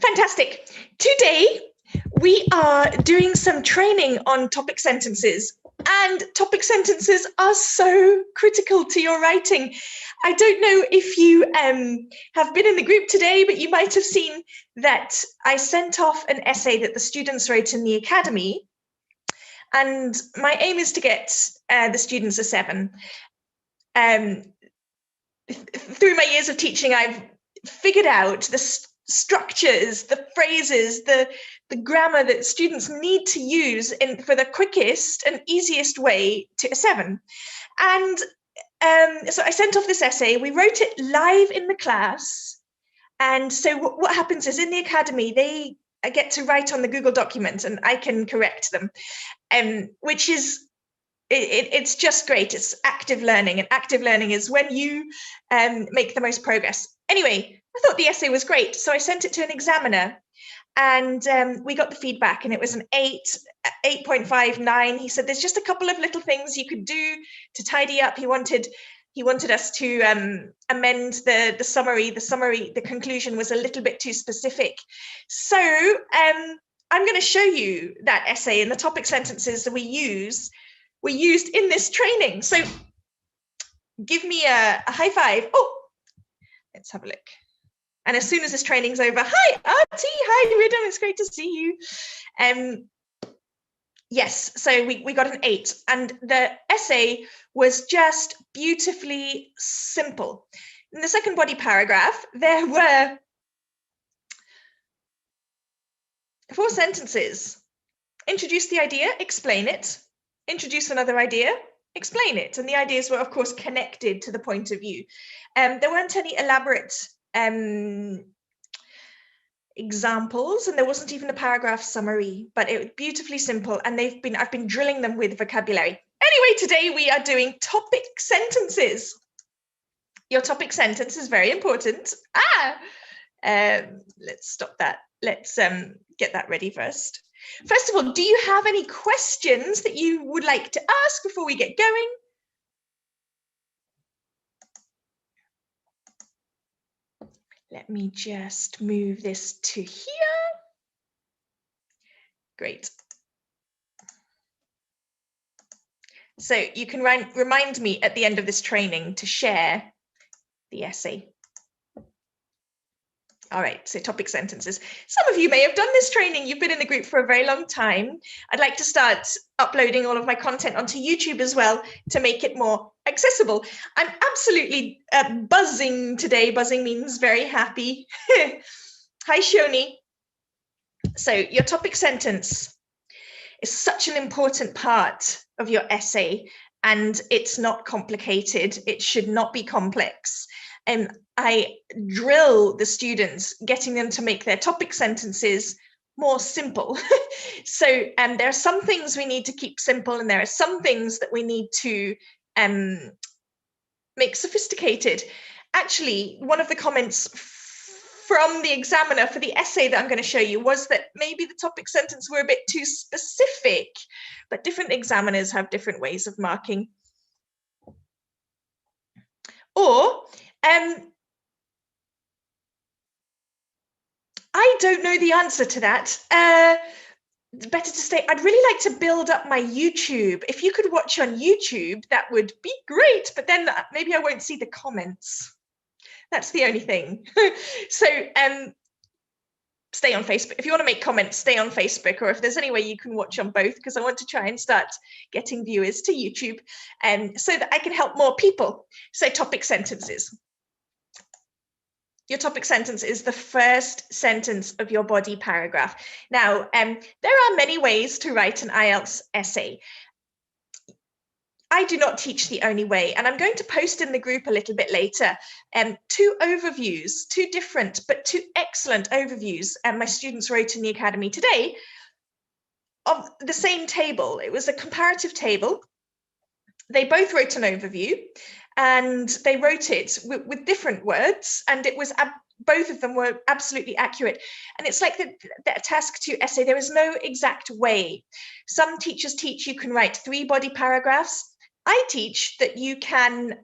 Fantastic. Today, we are doing some training on topic sentences, and topic sentences are so critical to your writing. I don't know if you have been in the group today, but you might have seen that I sent off an essay that the students wrote in the academy, and my aim is to get the students a 7. Through my years of teaching, I've figured out the structures, the phrases, the grammar that students need to use for the quickest and easiest way to a 7. And so I sent off this essay. We wrote it live in the class. And so what happens is in the academy, they get to write on the Google document and I can correct them, which is it's just great. It's active learning, and active learning is when you make the most progress. Anyway, I thought the essay was great, so I sent it to an examiner, and we got the feedback, and it was an 8.59. He said there's just a couple of little things you could do to tidy up. He wanted us to amend the summary. The conclusion was a little bit too specific. So I'm going to show you that essay and the topic sentences that we used in this training. So give me a high five. Oh, let's have a look. And as soon as this training's over, hi, Artie, hi, Rhythm, it's great to see you. Yes, so we got an 8, and the essay was just beautifully simple. In the second body paragraph, there were 4 sentences. Introduce the idea, explain it. Introduce another idea, explain it. And the ideas were, of course, connected to the point of view. There weren't any elaborate examples, and there wasn't even a paragraph summary, but it was beautifully simple, and I've been drilling them with vocabulary. Anyway, today we are doing topic sentences. Your topic sentence is very important. Let's stop that. Let's get that ready first. First of all, do you have any questions that you would like to ask before we get going? Let me just move this to here. Great. So you can remind me at the end of this training to share the essay. All right, so topic sentences. Some of you may have done this training. You've been in the group for a very long time. I'd like to start uploading all of my content onto YouTube as well to make it more accessible. I'm absolutely buzzing today. Buzzing means very happy. Hi, Shoni. So your topic sentence is such an important part of your essay, and it's not complicated. It should not be complex. I drill the students, getting them to make their topic sentences more simple. So there are some things we need to keep simple, and there are some things that we need to make sophisticated. Actually, one of the comments from the examiner for the essay that I'm going to show you was that maybe the topic sentence were a bit too specific, but different examiners have different ways of marking. Or I don't know the answer to that. Better to stay. I'd really like to build up my YouTube. If you could watch on YouTube, that would be great, but then maybe I won't see the comments. That's the only thing. So stay on Facebook. If you want to make comments, stay on Facebook, or if there's any way you can watch on both, because I want to try and start getting viewers to YouTube so that I can help more people. So topic sentences. Your topic sentence is the first sentence of your body paragraph. Now, there are many ways to write an IELTS essay. I do not teach the only way, and I'm going to post in the group a little bit later 2 overviews, 2 different but 2 excellent overviews my students wrote in the academy today of the same table. It was a comparative table. They both wrote an overview, and they wrote it with different words, and it was both of them were absolutely accurate. And it's like the task 2 essay. There is no exact way. Some teachers teach you can write 3 body paragraphs. I teach that you can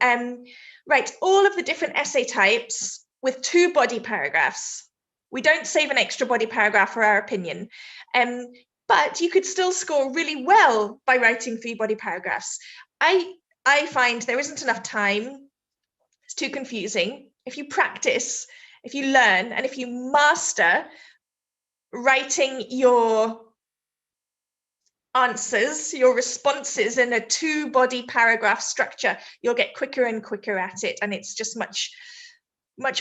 write all of the different essay types with 2 body paragraphs. We don't save an extra body paragraph for our opinion. But you could still score really well by writing 3 body paragraphs. I find there isn't enough time. It's too confusing. If you practice, if you learn, and if you master writing your answers, your responses in a 2 body paragraph structure, you'll get quicker and quicker at it. And it's just much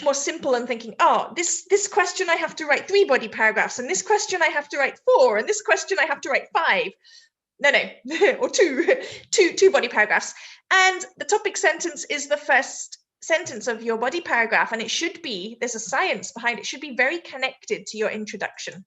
more simple than thinking, oh, this question I have to write 3 body paragraphs, and this question I have to write 4, and this question I have to write 5. No, or two body paragraphs. And the topic sentence is the first sentence of your body paragraph, and it should be, there's a science behind it, should be very connected to your introduction.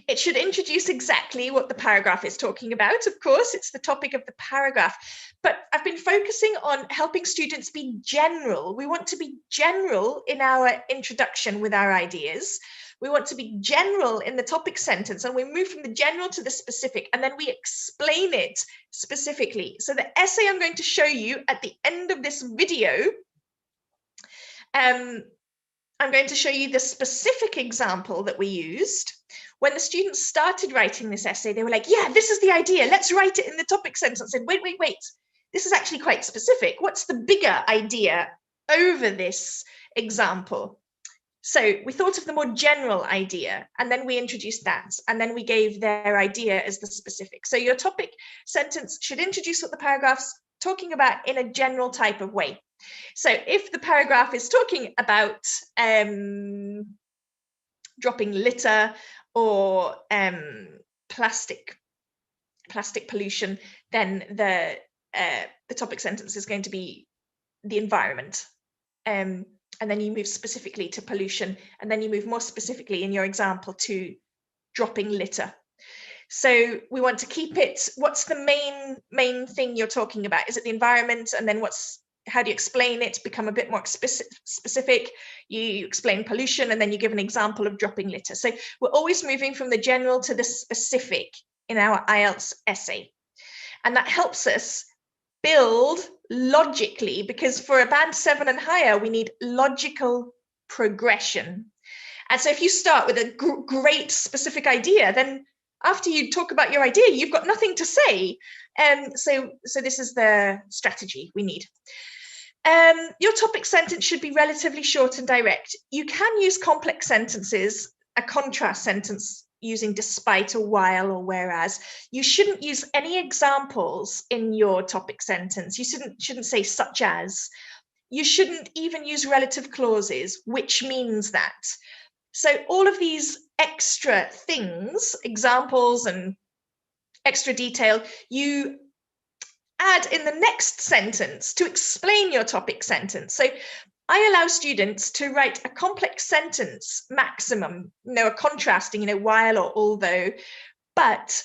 It should introduce exactly what the paragraph is talking about. Of course, it's the topic of the paragraph, but I've been focusing on helping students be general. We want to be general in our introduction with our ideas. We want to be general in the topic sentence, and we move from the general to the specific, and then we explain it specifically. So the essay I'm going to show you at the end of this video, I'm going to show you the specific example that we used. When the students started writing this essay, they were like, yeah, this is the idea. Let's write it in the topic sentence. I said, wait. This is actually quite specific. What's the bigger idea over this example? So we thought of the more general idea, and then we introduced that, and then we gave their idea as the specific. So your topic sentence should introduce what the paragraph's talking about in a general type of way. So if the paragraph is talking about dropping litter or plastic pollution, then the topic sentence is going to be the environment. And then you move specifically to pollution, and then you move more specifically in your example to dropping litter. So we want to keep it, what's the main thing you're talking about? Is it the environment? And then how do you explain it? Become a bit more specific. You explain pollution, and then you give an example of dropping litter. So we're always moving from the general to the specific in our IELTS essay. And that helps us build logically, because for a band 7 and higher, we need logical progression. And so if you start with a great specific idea, then after you talk about your idea, you've got nothing to say. So this is the strategy we need. Your topic sentence should be relatively short and direct. You can use complex sentences, a contrast sentence using despite or while or whereas. You shouldn't use any examples in your topic sentence. You shouldn't say such as. You shouldn't even use relative clauses, which means that. So all of these extra things, examples and extra detail, you add in the next sentence to explain your topic sentence. So I allow students to write a complex sentence maximum, a contrasting, while or although, but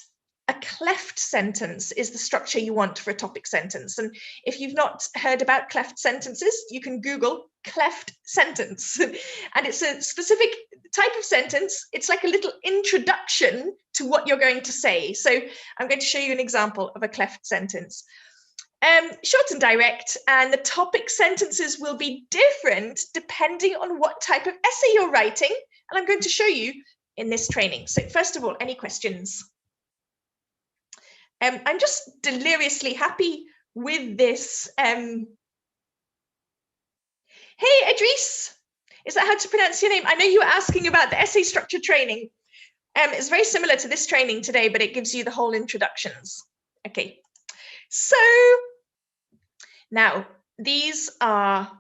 a cleft sentence is the structure you want for a topic sentence. And if you've not heard about cleft sentences, you can Google cleft sentence. And it's a specific type of sentence. It's like a little introduction to what you're going to say. So I'm going to show you an example of a cleft sentence. Short and direct, and the topic sentences will be different depending on what type of essay you're writing, and I'm going to show you in this training. So first of all, any questions? I'm just deliriously happy with this. Hey, Idris, is that how to pronounce your name? I know you were asking about the essay structure training. It's very similar to this training today, but it gives you the whole introductions. Okay, so now these are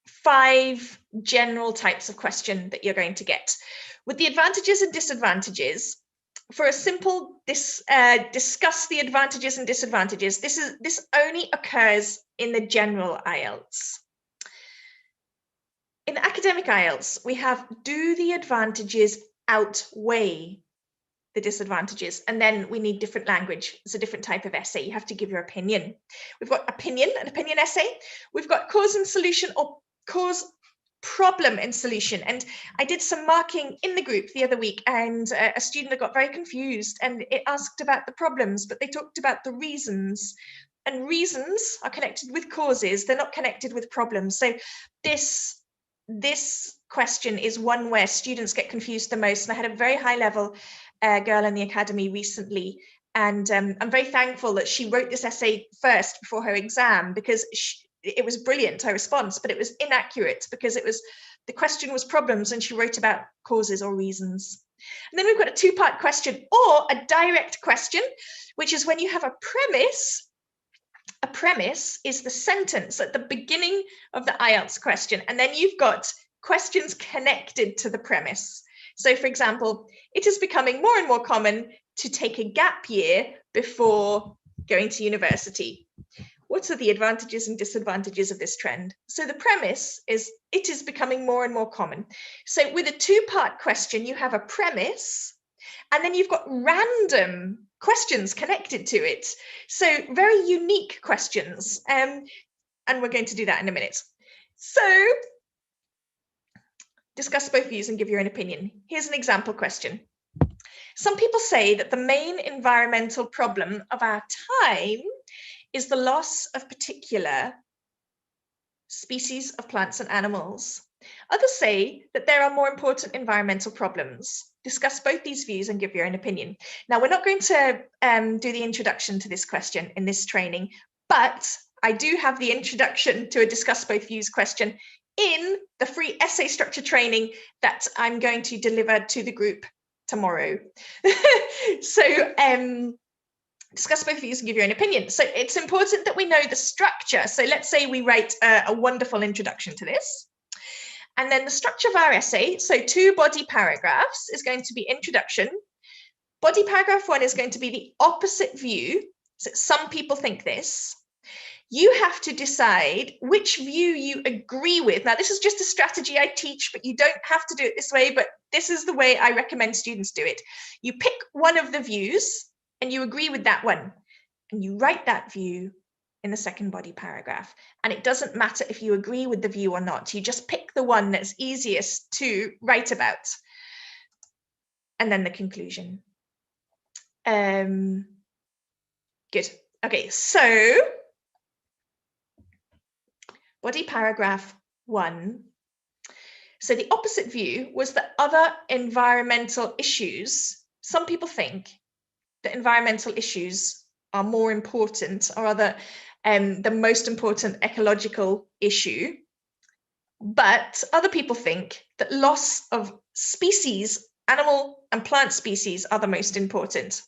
5 general types of question that you're going to get. With the advantages and disadvantages, for a simple discuss the advantages and disadvantages, this only occurs in the general IELTS. In academic IELTS, we have do the advantages outweigh the disadvantages, and then we need different language. It's a different type of essay. You have to give your opinion. We've got opinion, an opinion essay. We've got cause and solution, or cause, problem and solution. And I did some marking in the group the other week, and a student that got very confused, and it asked about the problems, but they talked about the reasons. And reasons are connected with causes. They're not connected with problems. So this this question is one where students get confused the most. And I had a very high level girl in the academy recently, and I'm very thankful that she wrote this essay first before her exam, because it was brilliant, her response, but it was inaccurate because the question was problems and she wrote about causes or reasons. And then we've got a two-part question, or a direct question, which is when you have a premise. A premise is the sentence at the beginning of the IELTS question, and then you've got questions connected to the premise. So, for example, it is becoming more and more common to take a gap year before going to university. What are the advantages and disadvantages of this trend? So the premise is it is becoming more and more common. So with a two-part question, you have a premise, and then you've got random questions connected to it. So very unique questions. And we're going to do that in a minute. So discuss both views and give your own opinion. Here's an example question. Some people say that the main environmental problem of our time is the loss of particular species of plants and animals. Others say that there are more important environmental problems. Discuss both these views and give your own opinion. Now, we're not going to do the introduction to this question in this training, but I do have the introduction to a discuss both views question in the free essay structure training that I'm going to deliver to the group tomorrow. So discuss both views and give your own opinion. So it's important that we know the structure. So let's say we write a wonderful introduction to this. And then the structure of our essay, so 2 body paragraphs, is going to be introduction. Body paragraph 1 is going to be the opposite view. So some people think this. You have to decide which view you agree with. Now, this is just a strategy I teach, but you don't have to do it this way, but this is the way I recommend students do it. You pick one of the views and you agree with that one, and you write that view in the second body paragraph. And it doesn't matter if you agree with the view or not. You just pick the one that's easiest to write about. And then the conclusion. Good. Okay, so body paragraph 1. So the opposite view was that other environmental issues, some people think that environmental issues are more important, or other the most important ecological issue, but other people think that loss of species, animal and plant species, are the most important.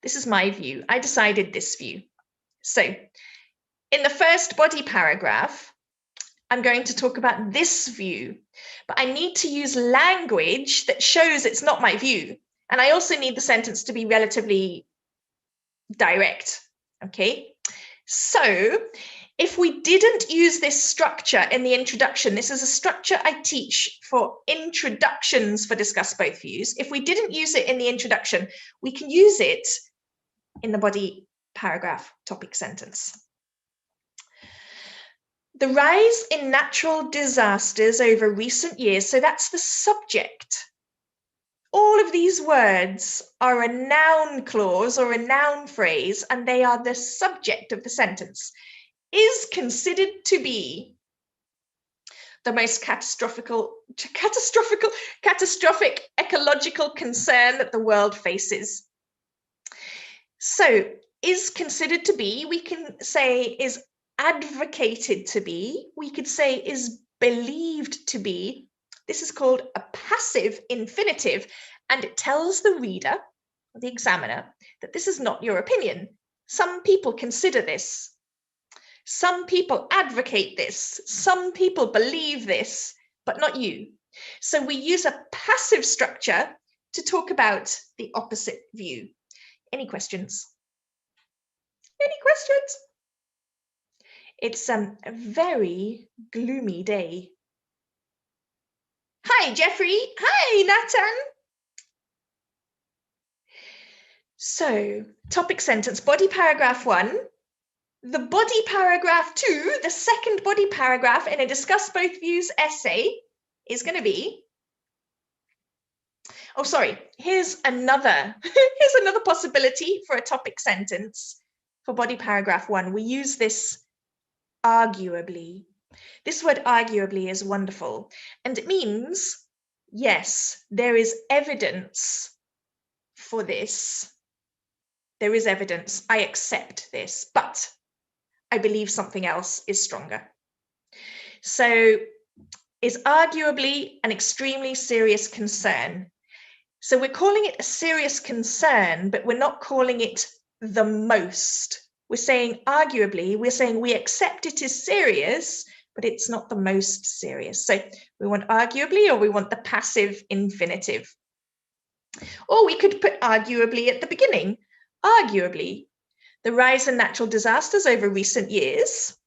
This is my view. I decided this view. So in the first body paragraph, I'm going to talk about this view, but I need to use language that shows it's not my view. And I also need the sentence to be relatively direct, okay? So if we didn't use this structure in the introduction, this is a structure I teach for introductions for discuss both views. If we didn't use it in the introduction, we can use it in the body paragraph topic sentence. The rise in natural disasters over recent years, so that's the subject. All of these words are a noun clause or a noun phrase, and they are the subject of the sentence. Is considered to be the most catastrophic ecological concern that the world faces. So, is considered to be, we can say is advocated to be, we could say is believed to be. This is called a passive infinitive, and it tells the reader, the examiner, that this is not your opinion. Some people consider this. Some people advocate this. Some people believe this, but not you. So we use a passive structure to talk about the opposite view. Any questions? Any questions? It's a very gloomy day. Hi, Jeffrey. Hi, Nathan. So, topic sentence, body paragraph 1. The body paragraph 2, the second body paragraph in a discuss both views essay is going to be, oh, sorry, here's another possibility for a topic sentence for body paragraph 1. We use this arguably. This word arguably is wonderful, and it means, yes, there is evidence for this. There is evidence. I accept this, but I believe something else is stronger. So is arguably an extremely serious concern. So we're calling it a serious concern, but we're not calling it the most. We're saying arguably, we're saying we accept it is serious, but it's not the most serious. So we want arguably, or we want the passive infinitive. Or we could put arguably at the beginning. Arguably, the rise in natural disasters over recent years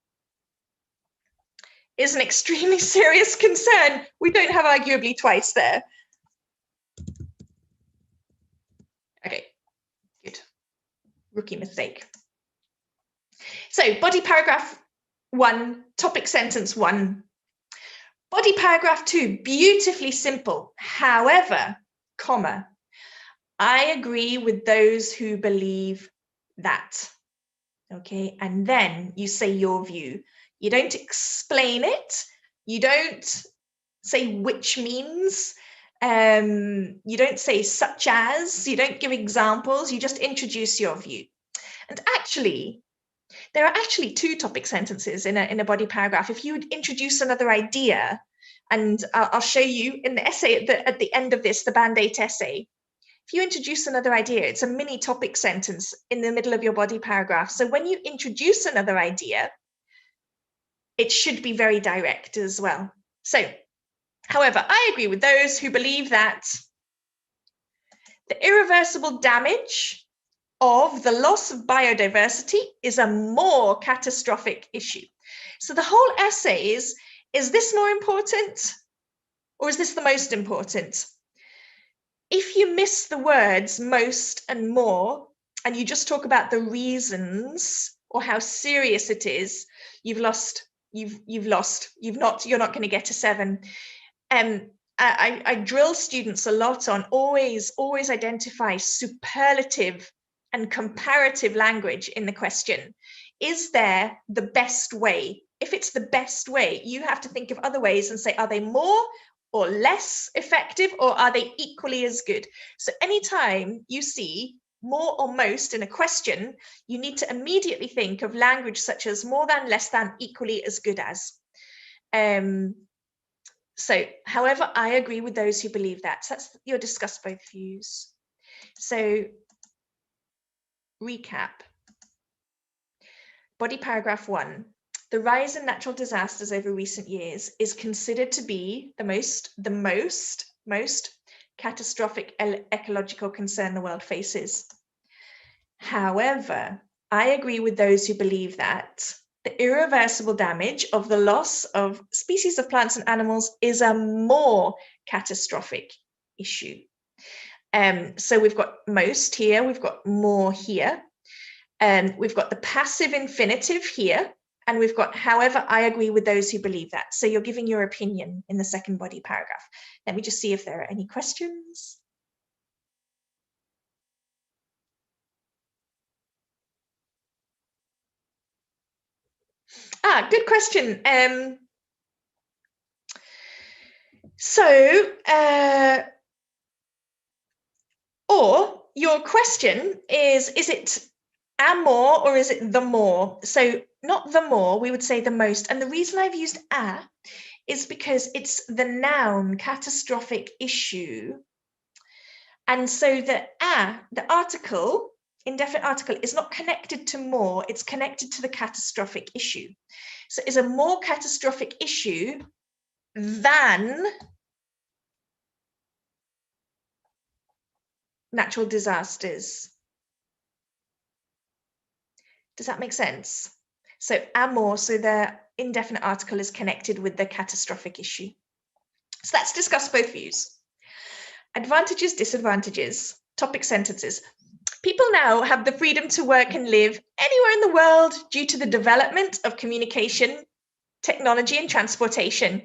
is an extremely serious concern. We don't have arguably twice there. Okay, good. Rookie mistake. So body paragraph 1, topic sentence 1. Body paragraph 2, beautifully simple. However, comma, I agree with those who believe that. Okay, and then you say your view. You don't explain it. You don't say which means. You don't say such as. You don't give examples. You just introduce your view. And actually, there are actually 2 topic sentences in a body paragraph. If you would introduce another idea, and I'll show you in the essay at the end of this, the Band 8 essay, if you introduce another idea, it's a mini topic sentence in the middle of your body paragraph. So when you introduce another idea, it should be very direct as well. So, however, I agree with those who believe that the irreversible damage of the loss of biodiversity is a more catastrophic issue. So the whole essay is this more important, or is this the most important? If you miss the words most and more, and you just talk about the reasons or how serious it is, you're not going to get a 7. I drill students a lot on always identify superlative and comparative language in the question. Is there the best way? If it's the best way, you have to think of other ways and say, are they more or less effective, or are they equally as good? So anytime you see more or most in a question, you need to immediately think of language such as more than, less than, equally as good as. So, however, I agree with those who believe that. So that's your discuss both views. So, recap. Body paragraph 1. The rise in natural disasters over recent years is considered to be the most catastrophic ecological concern the world faces. However, I agree with those who believe that the irreversible damage of the loss of species of plants and animals is a more catastrophic issue. So we've got most here, we've got more here, and we've got the passive infinitive here, and we've got, however, I agree with those who believe that. So you're giving your opinion in the second body paragraph. Let me just see if there are any questions. Good question. Or your question is it a more or is it the more? So not the more, we would say the most. And the reason I've used a is because it's the noun catastrophic issue. And so the article, indefinite article, is not connected to more, it's connected to the catastrophic issue. So is a more catastrophic issue than natural disasters. Does that make sense? So a more, so the indefinite article is connected with the catastrophic issue. So let's discuss both views. Advantages, disadvantages, topic sentences. People now have the freedom to work and live anywhere in the world due to the development of communication, technology, and transportation.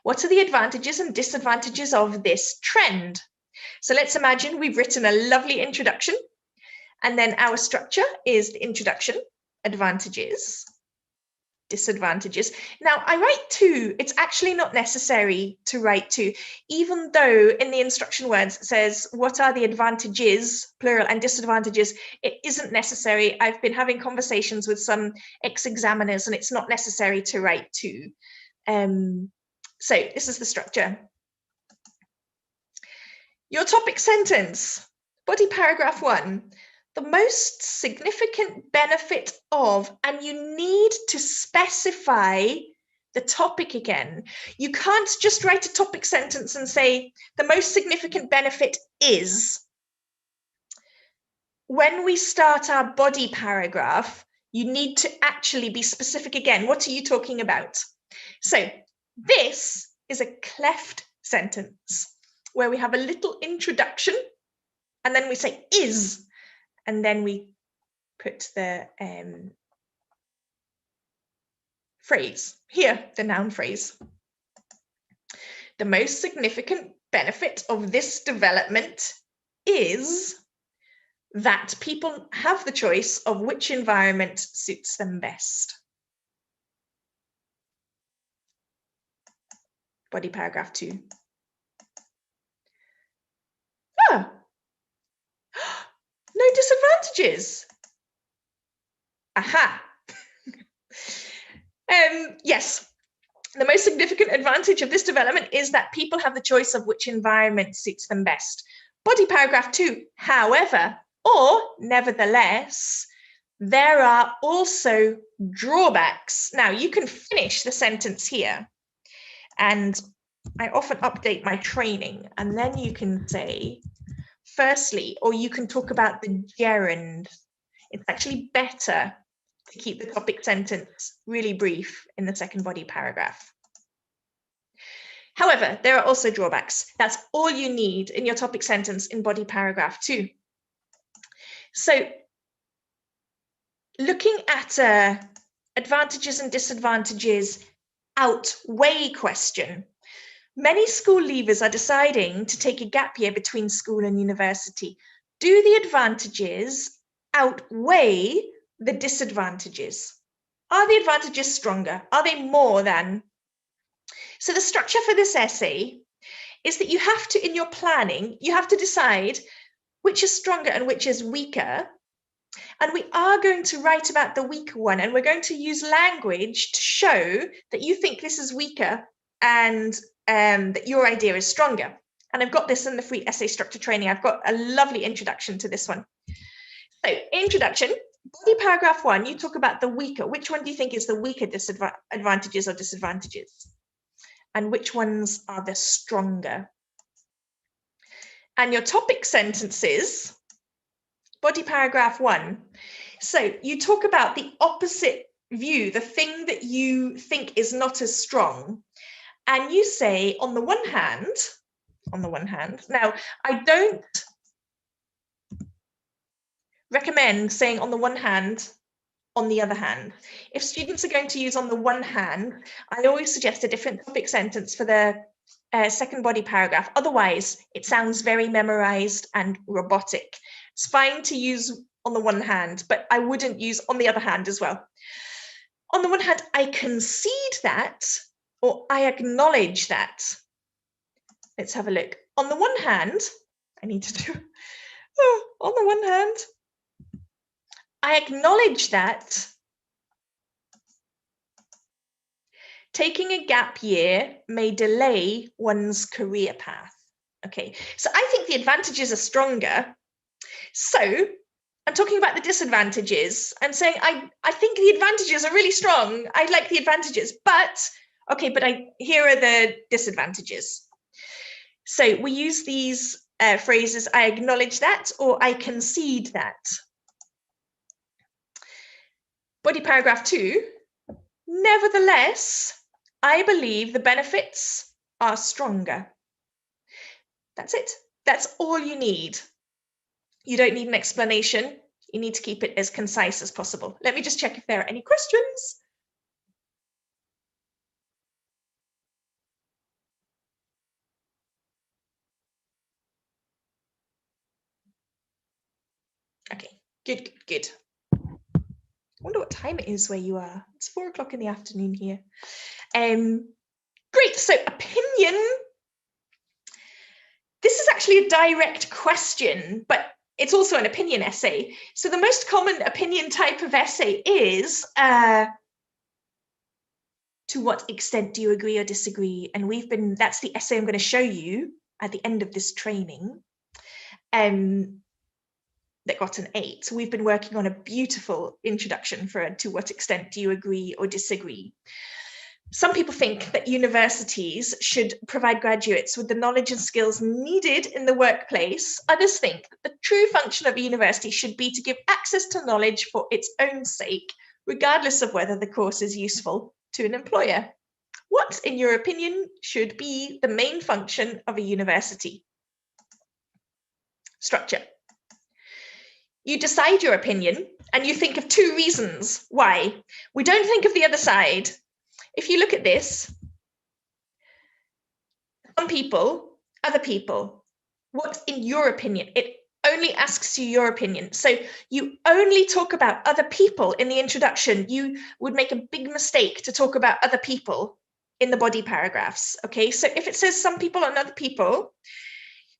What are the advantages and disadvantages of this trend? So let's imagine we've written a lovely introduction, and then our structure is the introduction, advantages, disadvantages. Now, I write to, it's actually not necessary to write to, even though in the instruction words it says, what are the advantages, plural, and disadvantages? It isn't necessary. I've been having conversations with some ex-examiners and it's not necessary to write to. So this is the structure. Your topic sentence, body paragraph 1. The most significant benefit of, and you need to specify the topic again. You can't just write a topic sentence and say, the most significant benefit is. When we start our body paragraph, you need to actually be specific again. What are you talking about? So this is a cleft sentence where we have a little introduction and then we say is, and then we put the phrase here, the noun phrase. The most significant benefit of this development is that people have the choice of which environment suits them best. Body paragraph 2. Ah, no disadvantages. Aha. Yes, the most significant advantage of this development is that people have the choice of which environment suits them best. Body paragraph 2, however, or nevertheless, there are also drawbacks. Now, you can finish the sentence here, and I often update my training, and then you can say, firstly, or you can talk about the gerund. It's actually better to keep the topic sentence really brief in the second body paragraph. However, there are also drawbacks. That's all you need in your topic sentence in body paragraph 2. So looking at advantages and disadvantages outweigh question. Many school leavers are deciding to take a gap year between school and university. Do the advantages outweigh the disadvantages? Are the advantages stronger? Are they more than? So the structure for this essay is that you have to, in your planning, you have to decide which is stronger and which is weaker. And we are going to write about the weaker one, and we're going to use language to show that you think this is weaker and that your idea is stronger. And I've got this in the free essay structure training. I've got a lovely introduction to this one. So introduction, body paragraph 1, you talk about the weaker. Which one do you think is the weaker advantages or disadvantages? And which ones are the stronger? And your topic sentences, body paragraph 1. So you talk about the opposite view, the thing that you think is not as strong. And you say, on the one hand, now I don't recommend saying on the one hand, on the other hand. If students are going to use on the one hand, I always suggest a different topic sentence for the second body paragraph. Otherwise, it sounds very memorized and robotic. It's fine to use on the one hand, but I wouldn't use on the other hand as well. On the one hand, I concede that, or I acknowledge that. Let's have a look. On the one hand, I need to do, on the one hand, I acknowledge that taking a gap year may delay one's career path. Okay, so I think the advantages are stronger. So I'm talking about the disadvantages. I'm saying I think the advantages are really strong. I like the advantages, but okay, but here are the disadvantages. So we use these phrases, I acknowledge that, or I concede that. Body paragraph 2, nevertheless, I believe the benefits are stronger. That's it. That's all you need. You don't need an explanation. You need to keep it as concise as possible. Let me just check if there are any questions. Okay, good. Wonderful. wonder what time it is where you are. It's 4 o'clock in the afternoon here. Great, so opinion. This is actually a direct question, but it's also an opinion essay. So the most common opinion type of essay is, to what extent do you agree or disagree? And that's the essay I'm going to show you at the end of this training, that got an 8. So we've been working on a beautiful introduction for to what extent do you agree or disagree? Some people think that universities should provide graduates with the knowledge and skills needed in the workplace. Others think that the true function of a university should be to give access to knowledge for its own sake, regardless of whether the course is useful to an employer. What, in your opinion, should be the main function of a university? Structure. You decide your opinion and you think of 2 reasons why. We don't think of the other side. If you look at this, some people, other people, what in your opinion? It only asks you your opinion. So you only talk about other people in the introduction. You would make a big mistake to talk about other people in the body paragraphs. Okay, so if it says some people and other people,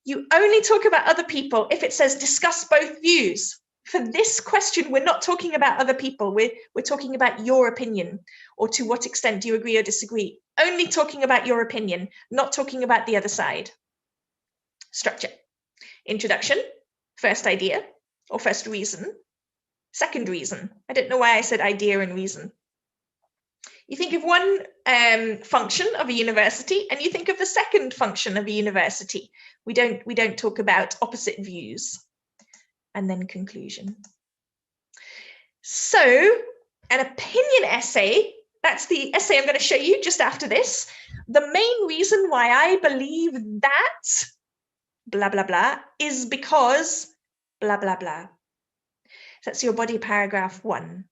you only talk about other people if it says discuss both views. For this question, we're not talking about other people. We're talking about your opinion, or to what extent do you agree or disagree? Only talking about your opinion, not talking about the other side. Structure. Introduction, first idea or first reason, second reason. I don't know why I said idea and reason. You think of one function of a university and you think of the second function of a university. We don't talk about opposite views. And then conclusion. So an opinion essay, that's the essay I'm going to show you just after this. The main reason why I believe that blah, blah, blah is because blah, blah, blah. That's your body paragraph 1.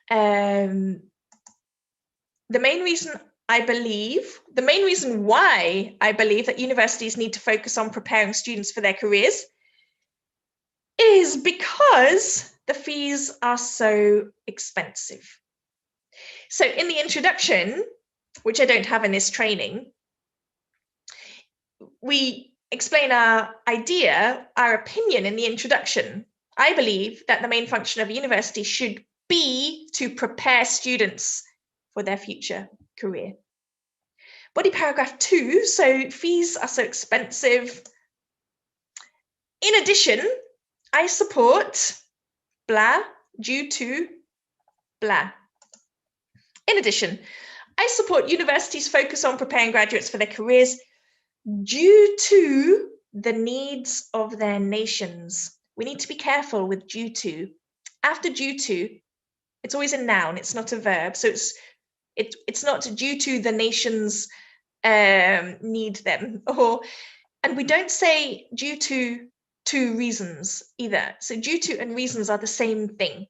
The main reason why I believe that universities need to focus on preparing students for their careers is because the fees are so expensive. So in the introduction, which I don't have in this training, we explain our idea, our opinion in the introduction. I believe that the main function of a university should be to prepare students for their future career. Body paragraph 2, so fees are so expensive. In addition, I support blah due to blah. In addition, I support universities' focus on preparing graduates for their careers due to the needs of their nations. We need to be careful with due to. After due to, it's always a noun, it's not a verb. So it's not due to the nations need them, and we don't say due to 2 reasons either. So due to and reasons are the same thing.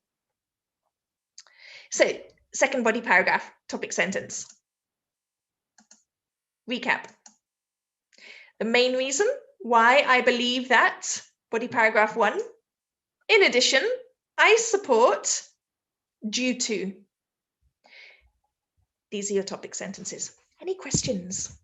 So second body paragraph, topic sentence. Recap. The main reason why I believe that, body paragraph 1, in addition, I support due to. These are your topic sentences. Any questions?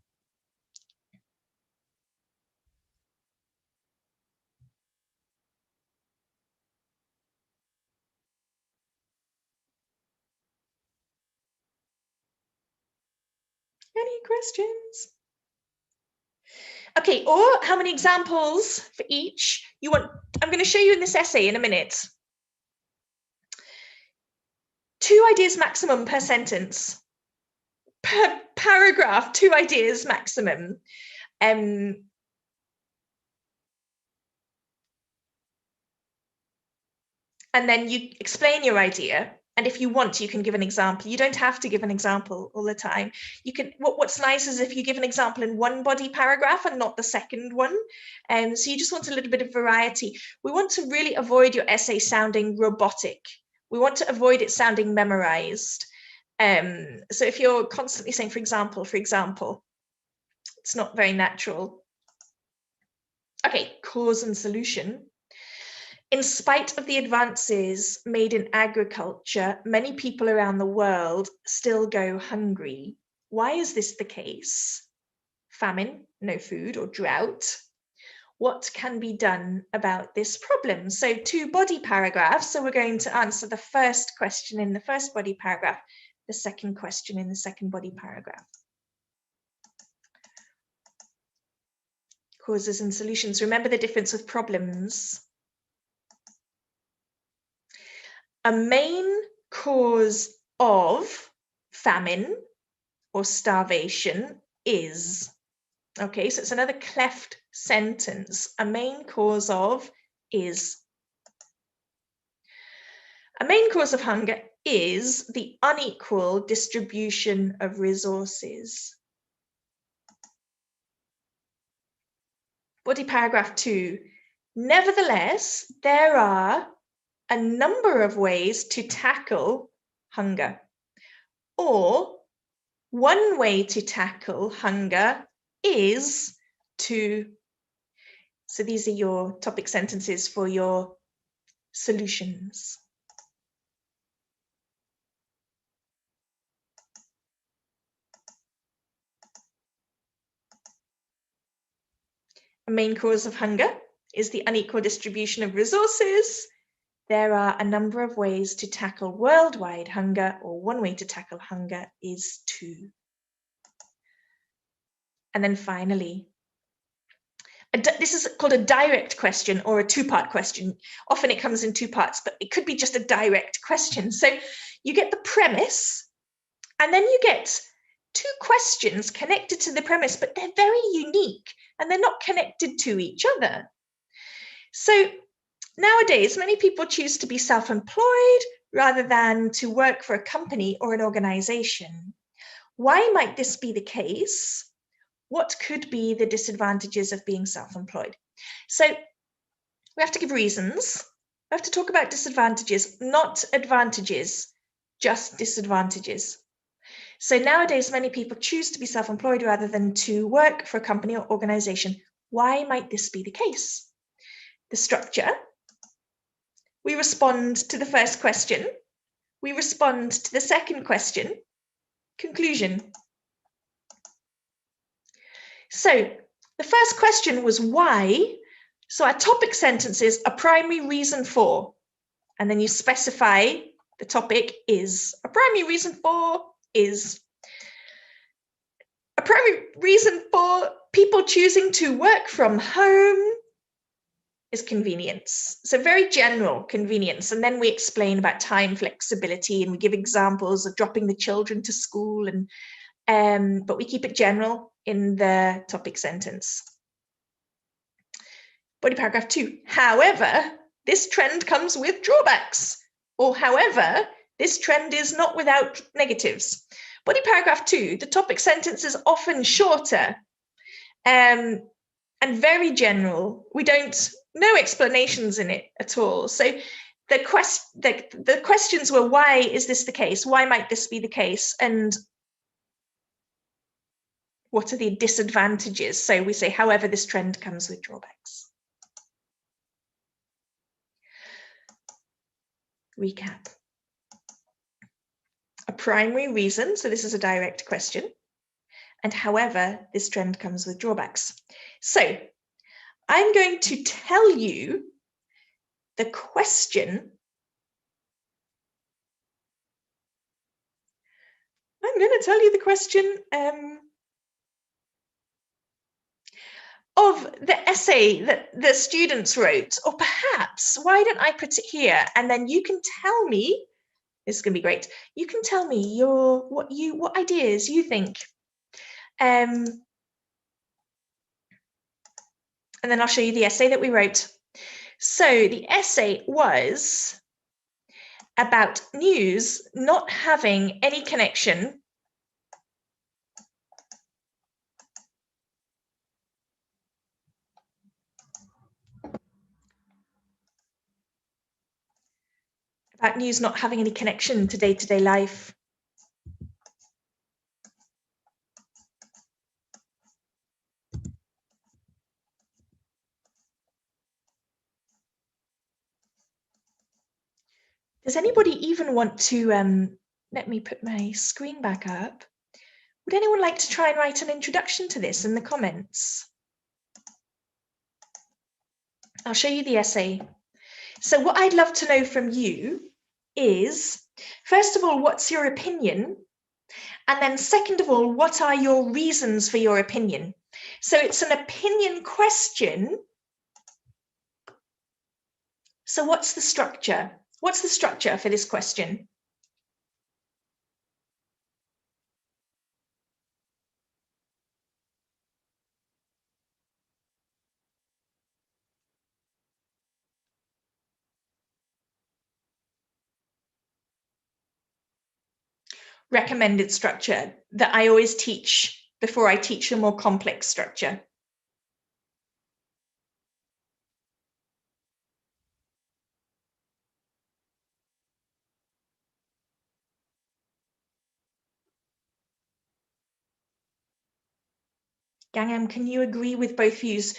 Any questions? Okay, or how many examples for each you want? I'm going to show you in this essay in a minute. 2 ideas maximum per sentence. Per paragraph, 2 ideas maximum. And then you explain your idea. And if you want, you can give an example. You don't have to give an example all the time. You can. What's nice is if you give an example in one body paragraph and not the second one. So you just want a little bit of variety. We want to really avoid your essay sounding robotic. We want to avoid it sounding memorized. So if you're constantly saying, for example, it's not very natural. Okay, cause and solution. In spite of the advances made in agriculture, many people around the world still go hungry. Why is this the case? Famine, no food, or drought. What can be done about this problem? So 2 body paragraphs. So we're going to answer the first question in the first body paragraph, the second question in the second body paragraph. Causes and solutions. Remember the difference with problems. A main cause of famine or starvation is, okay, so it's another cleft sentence. A main cause of is. A main cause of hunger is the unequal distribution of resources. Body paragraph 2. Nevertheless, there are a number of ways to tackle hunger. Or one way to tackle hunger is to. So these are your topic sentences for your solutions. A main cause of hunger is the unequal distribution of resources. There are a number of ways to tackle worldwide hunger, or one way to tackle hunger is to. And then finally, this is called a direct question or a 2-part question. Often it comes in 2 parts, but it could be just a direct question. So you get the premise, and then you get 2 questions connected to the premise, but they're very unique and they're not connected to each other. So nowadays, many people choose to be self-employed rather than to work for a company or an organization. Why might this be the case? What could be the disadvantages of being self-employed? So we have to give reasons. We have to talk about disadvantages, not advantages, just disadvantages. So nowadays, many people choose to be self-employed rather than to work for a company or organization. Why might this be the case? The structure. We respond to the first question. We respond to the second question. Conclusion. So the first question was why. So our topic sentence is a primary reason for, and then you specify the topic is. A primary reason for is. A primary reason for people choosing to work from home is convenience. So very general convenience. And then we explain about time flexibility and we give examples of dropping the children to school, and but we keep it general in the topic sentence. Body paragraph 2. However, this trend comes with drawbacks. Or however, this trend is not without negatives. Body paragraph 2, the topic sentence is often shorter and very general. We don't, no explanations in it at all. So the questions were, why is this the case? Why might this be the case? And what are the disadvantages? So we say, however, this trend comes with drawbacks. Recap. A primary reason, so this is a direct question. And however, this trend comes with drawbacks. So I'm going to tell you the question. I'm going to tell you the question of the essay that the students wrote, or perhaps, why don't I put it here? And then you can tell me, this is going to be great. You can tell me what ideas you think. And then I'll show you the essay that we wrote. So the essay was about news not having any connection to day-to-day life. Does anybody even want to, let me put my screen back up. Would anyone like to try and write an introduction to this in the comments? I'll show you the essay. So what I'd love to know from you is, first of all, what's your opinion? And then second of all, what are your reasons for your opinion? So it's an opinion question. So what's the structure? What's the structure for this question? Recommended structure that I always teach before I teach a more complex structure. Gangam, can you agree with both views?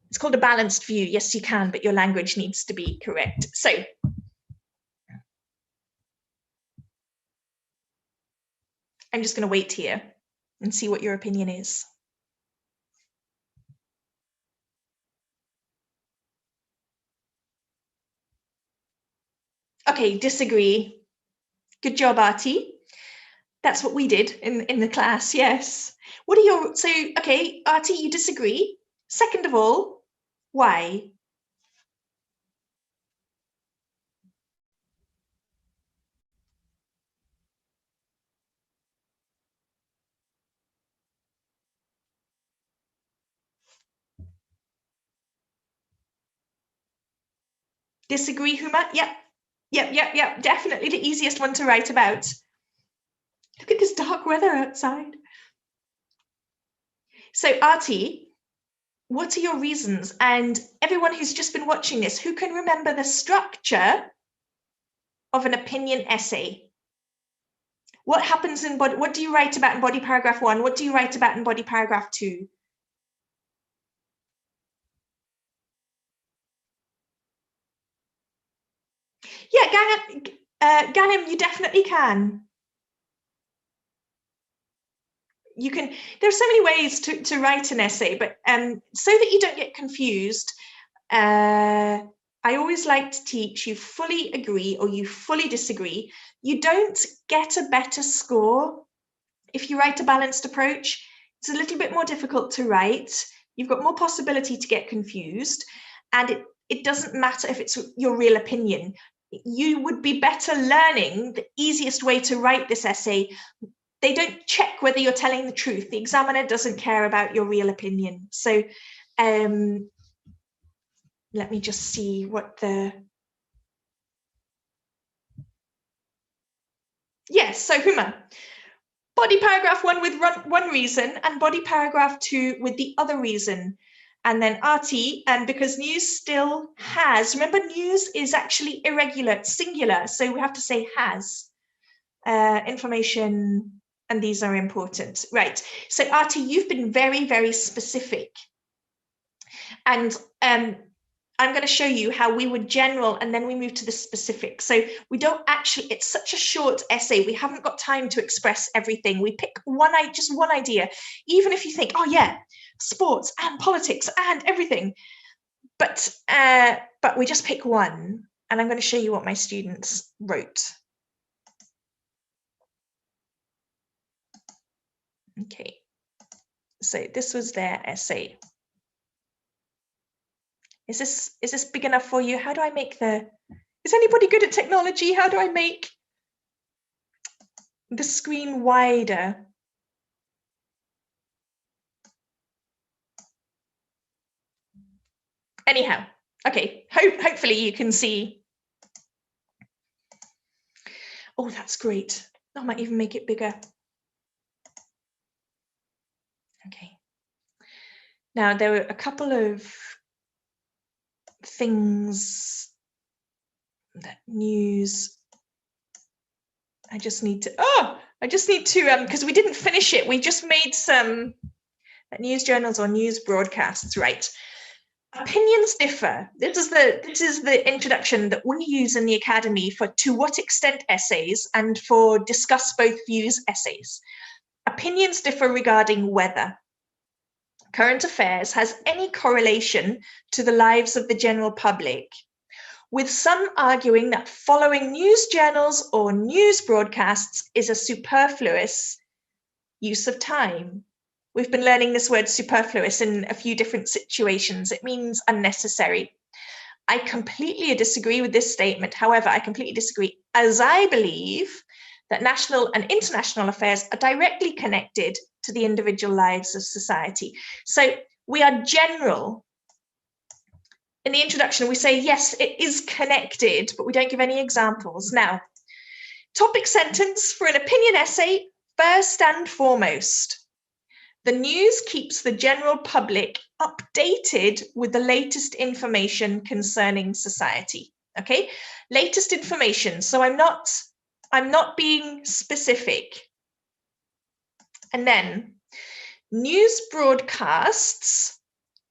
It's called a balanced view. Yes, you can, but your language needs to be correct. So I'm just going to wait here and see what your opinion is. Okay, disagree. Good job, Artie. That's what we did in the class, yes. What are your, so, okay, Artie, you disagree. Second of all, why? Disagree, Huma? Yep. Definitely the easiest one to write about. Look at this dark weather outside. So, Artie, what are your reasons? And everyone who's just been watching this, who can remember the structure of an opinion essay? What happens in body, what do you write about in body paragraph 1? What do you write about in body paragraph 2? Yeah, Ghanem, you definitely can. You can, there's so many ways to write an essay, but so that you don't get confused, I always like to teach you fully agree or you fully disagree. You don't get a better score if you write a balanced approach. It's a little bit more difficult to write. You've got more possibility to get confused, and it doesn't matter if it's your real opinion. You would be better learning the easiest way to write this essay. They don't check whether you're telling the truth. The examiner doesn't care about your real opinion. So let me just see what the, yes, so Huma, body paragraph 1 with one reason and body paragraph 2 with the other reason. And then Artie, and because news still has, remember news is actually irregular, singular, so we have to say has information, and these are important. Right, so Artie, you've been very, very specific. And I'm going to show you how we would general and then we move to the specific. So we don't actually, it's such a short essay, we haven't got time to express everything. We pick just one idea, even if you think, oh yeah, sports and politics and everything. But we just pick one, and I'm going to show you what my students wrote. Okay, so this was their essay. Is this big enough for you? How do I make is anybody good at technology? How do I make the screen wider? Anyhow, okay, hopefully you can see. Oh, that's great. I might even make it bigger. Okay. Now, there were a couple of things that news. I just need to, because we didn't finish it. We just made some news journals or news broadcasts, right? Opinions differ. This is the introduction that we use in the academy for to what extent essays and for discuss both views essays. Opinions differ regarding whether current affairs has any correlation to the lives of the general public, with some arguing that following news journals or news broadcasts is a superfluous use of time. We've been learning this word superfluous in a few different situations. It means unnecessary. I completely disagree with this statement. However, I completely disagree, as I believe that national and international affairs are directly connected to the individual lives of society. So we are general. In the introduction, we say, yes, it is connected, but we don't give any examples. Now, topic sentence for an opinion essay, first and foremost. The news keeps the general public updated with the latest information concerning society. Okay, latest information. So I'm not being specific. And then news broadcasts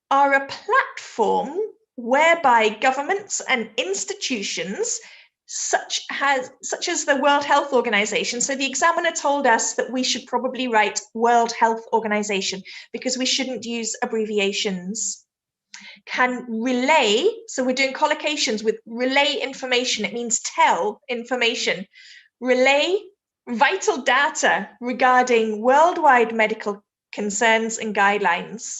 are a platform whereby governments and institutions such as the World Health Organization. So the examiner told us that we should probably write World Health Organization because we shouldn't use abbreviations. Can relay, so we're doing collocations with relay information. It means tell information. Relay vital data regarding worldwide medical concerns and guidelines.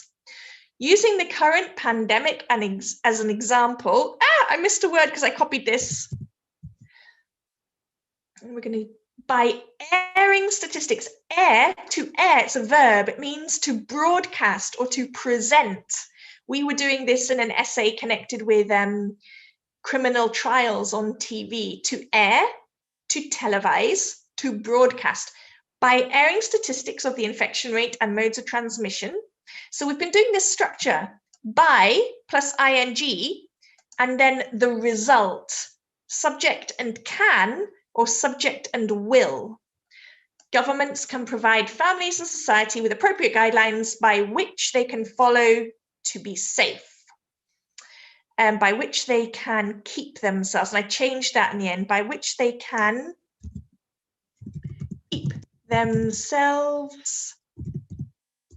Using the current pandemic as an example, I missed a word because I copied this. We're going to, by airing statistics, to air, it's a verb, it means to broadcast or to present. We were doing this in an essay connected with criminal trials on TV. To air, to televise, to broadcast. By airing statistics of the infection rate and modes of transmission. So we've been doing this structure, by plus ing, and then the result, subject and can, or subject and will. Governments can provide families and society with appropriate guidelines by which they can follow to be safe, and by which they can keep themselves. And I changed that in the end, by which they can keep themselves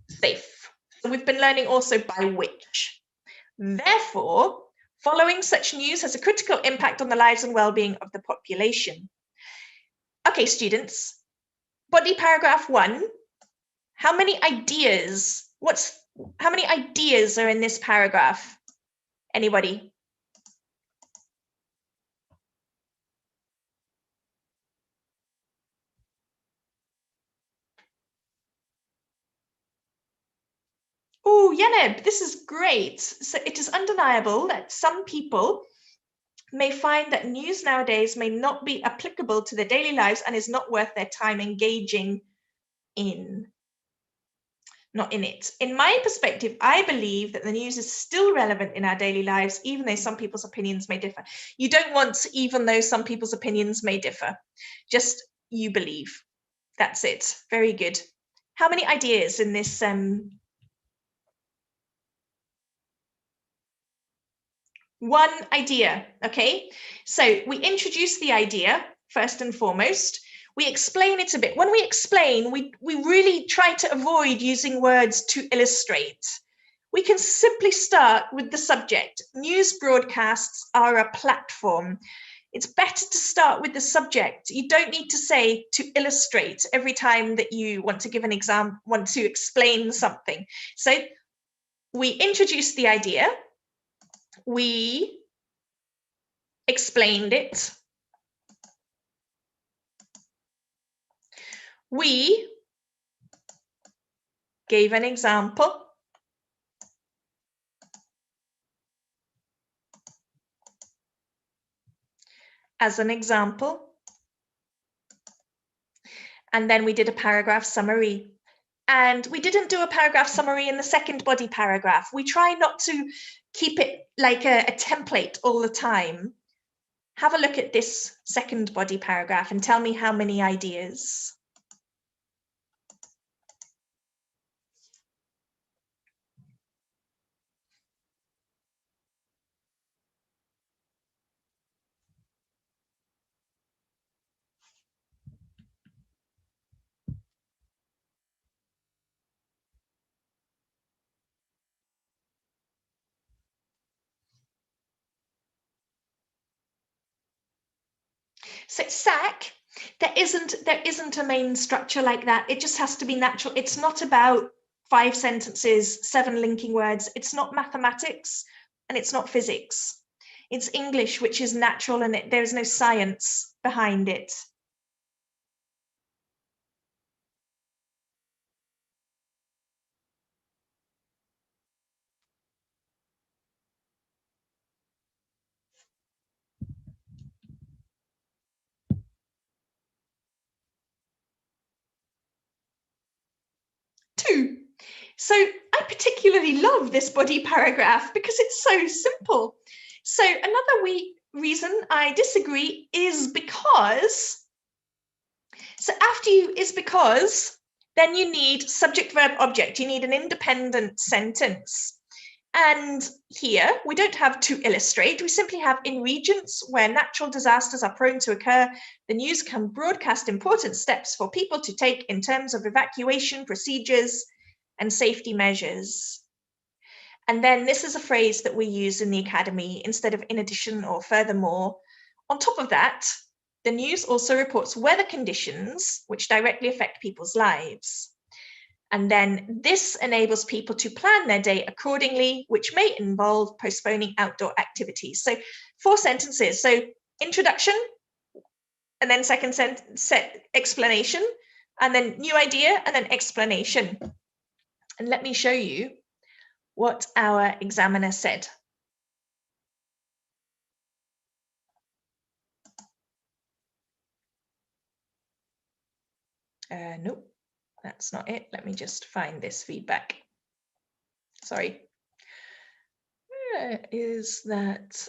safe. So we've been learning also by which. Therefore, following such news has a critical impact on the lives and well-being of the population. Okay, students, body paragraph 1. How many ideas? How many ideas are in this paragraph? Anybody? Oh, Yeneb, this is great. So it is undeniable that some people may find that news nowadays may not be applicable to their daily lives and is not worth their time engaging in. Not in it. In my perspective, I believe that the news is still relevant in our daily lives, even though some people's opinions may differ. You don't want, even though some people's opinions may differ. Just you believe. That's it. Very good. How many ideas in this? One idea, okay? So we introduce the idea first and foremost. We explain it a bit. When we explain, we really try to avoid using words to illustrate. We can simply start with the subject. News broadcasts are a platform. It's better to start with the subject. You don't need to say to illustrate every time that you want to give an example, want to explain something. So we introduce the idea. We explained it. We gave an example. As an example. And then we did a paragraph summary. And we didn't do a paragraph summary in the second body paragraph. We try not to keep it like a template all the time. Have a look at this second body paragraph and tell me how many ideas. So SAC, there isn't a main structure like that. It just has to be natural. It's not about 5 sentences, 7 linking words. It's not mathematics and it's not physics. It's English, which is natural, and there's no science behind it. Two. So I particularly love this body paragraph because it's so simple. So another reason I disagree is because, so after you is because, then you need subject, verb, object. You need an independent sentence. And here we don't have to illustrate, we simply have in regions where natural disasters are prone to occur, the news can broadcast important steps for people to take in terms of evacuation procedures and safety measures. And then this is a phrase that we use in the academy instead of in addition or furthermore. On top of that, the news also reports weather conditions which directly affect people's lives. And then this enables people to plan their day accordingly, which may involve postponing outdoor activities. So 4 sentences. So introduction, and then second sentence, explanation, and then new idea, and then explanation. And let me show you what our examiner said. Nope, that's not it. Let me just find this feedback. Sorry. Where is that?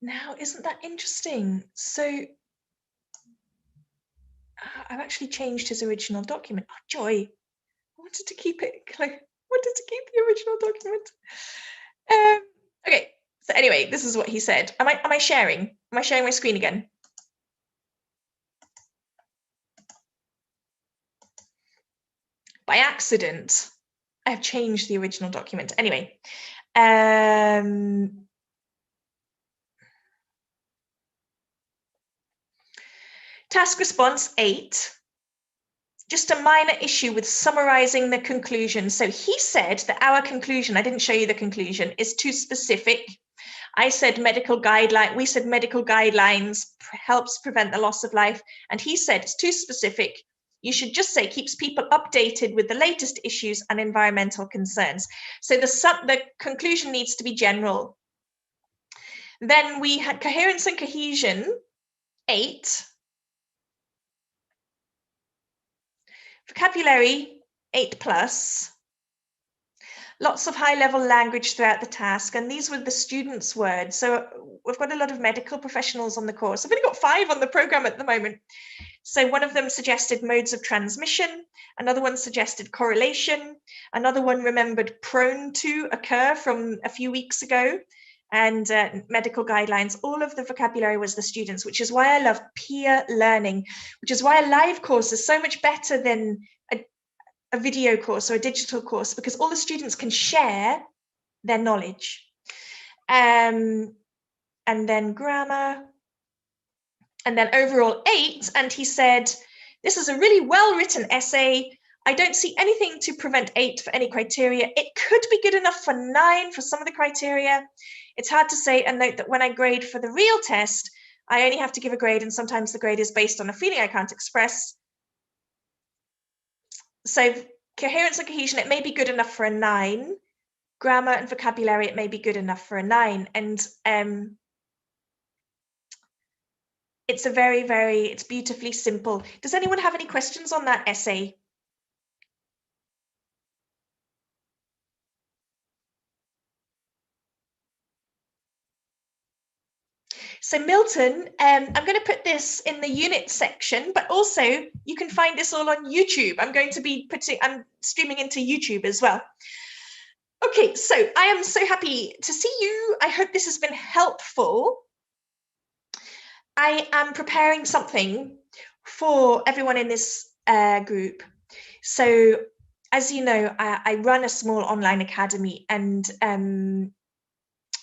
Now, isn't that interesting? So I've actually changed his original document. Oh, joy. I wanted to keep it, wanted to keep the original document. Okay, so anyway, this is what he said. Am I sharing? Am I sharing my screen again? By accident, I have changed the original document. Anyway, task response 8. Just a minor issue with summarizing the conclusion. So he said that our conclusion, I didn't show you the conclusion, is too specific. I said medical guideline, we said medical guidelines helps prevent the loss of life. And he said it's too specific. You should just say keeps people updated with the latest issues and environmental concerns. So the conclusion needs to be general. Then we had coherence and cohesion, 8. Vocabulary, 8+. Lots of high-level language throughout the task, and these were the students' words. So we've got a lot of medical professionals on the course. I've only got 5 on the program at the moment. So one of them suggested modes of transmission, another one suggested correlation, another one remembered prone to occur from a few weeks ago, and medical guidelines. All of the vocabulary was the students, which is why I love peer learning, which is why a live course is so much better than a video course or a digital course, because all the students can share their knowledge. And then grammar, and then overall 8. And he said, this is a really well-written essay. I don't see anything to prevent 8 for any criteria. It could be good enough for 9 for some of the criteria. It's hard to say, and note that when I grade for the real test, I only have to give a grade, and sometimes the grade is based on a feeling I can't express. So coherence and cohesion, it may be good enough for a 9. Grammar and vocabulary, it may be good enough for a 9. And it's it's beautifully simple. Does anyone have any questions on that essay? So Milton, I'm going to put this in the unit section, but also you can find this all on YouTube. I'm streaming into YouTube as well. Okay, so I am so happy to see you. I hope this has been helpful. I am preparing something for everyone in this group. So as you know, I run a small online academy, and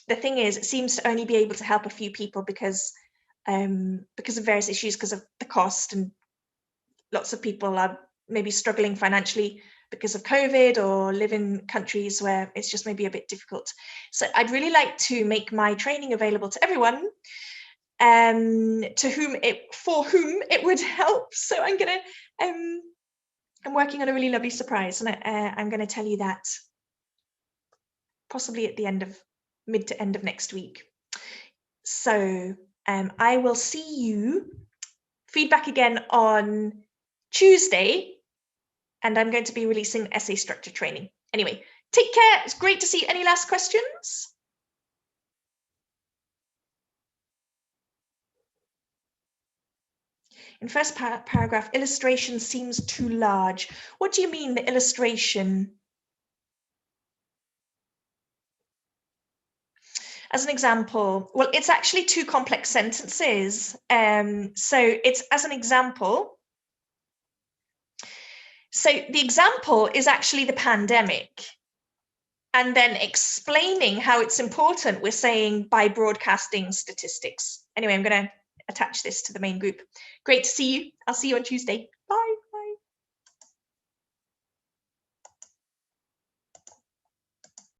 the thing is, it seems to only be able to help a few people because of various issues, because of the cost, and lots of people are maybe struggling financially because of COVID, or live in countries where it's just maybe a bit difficult. So I'd really like to make my training available to everyone for whom it would help. So I'm working on a really lovely surprise, and I'm going to tell you that possibly at the mid to end of next week. So I will see you feedback again on Tuesday, and I'm going to be releasing essay structure training. Anyway, take care. It's great to see you. Any last questions? In first paragraph, illustration seems too large. What do you mean, the illustration? As an example, well, it's actually two complex sentences. So it's as an example. So the example is actually the pandemic. And then explaining how it's important, we're saying by broadcasting statistics. Anyway, I'm going to attach this to the main group. Great to see you. I'll see you on Tuesday.